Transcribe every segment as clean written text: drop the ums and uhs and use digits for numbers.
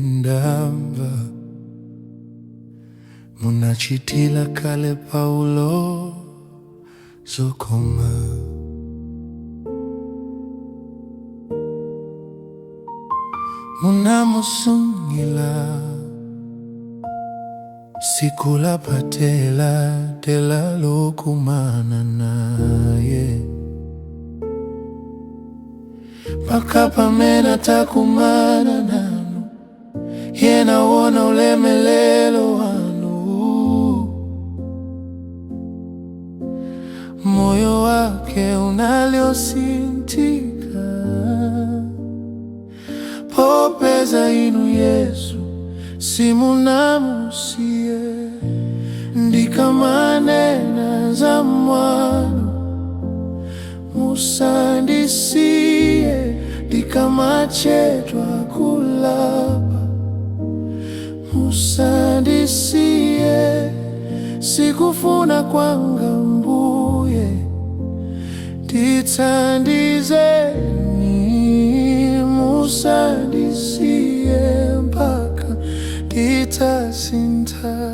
ndamba munachitila kale Paulo zokoma munamusungila sikula patela tela lokumana naye paka pamena takumana nanu yena wona ulemelelo wanu moyo wake unaliosintika popeza inu Yesu simunamusiye ndikamanena za mwanu musandisiye ndikamachedwa kulapa musandisiye sikufuna kwanga mbuye titandizeni musandisiye mpaka titasinta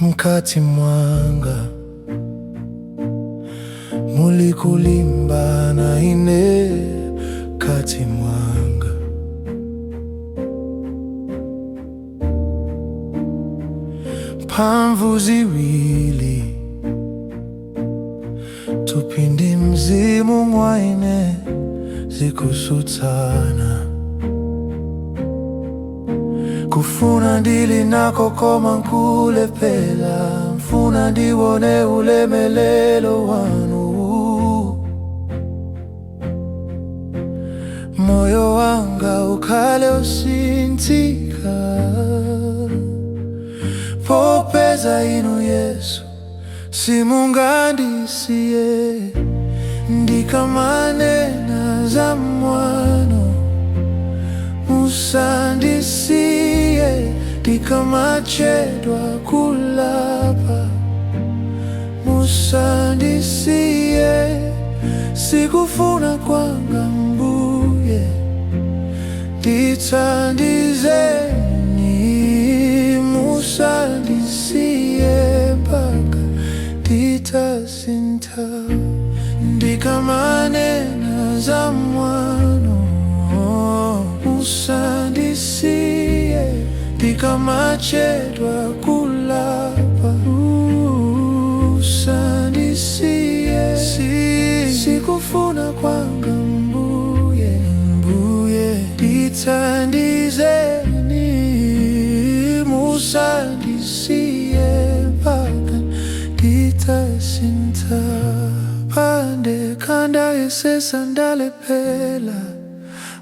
mkati mwanga mulikulimba na ine kati mwanga mphamvu ziwili tupindi mzimu mwaine zikusutana kufuna ndili nakokoma nkulepela mfuna ndiwone ulemelelo wanu moyo wanga ukale usintika popeza inu Yesu simungandisiye ndikamanena za mwano musandisiye ndikamachedwa kulapa musandisiye sikufuna kwanga mbuye titandizeni musandisiye mpaka titasinta ndikamanena za mwano musandisiye ndikamachedwa kulapa musandisiye sikufuna kwanga mbuye titandizeni musandisiye mpaka titasinta pande kanda esesa ndalepela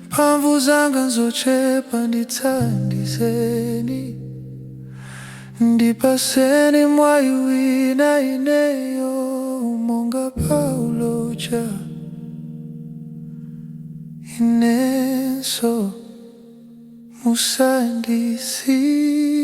mphamvu zanga nzochepa nditandizeni ndipaseni mwayi wina ineyo monga Paulo ja inenso musandisiye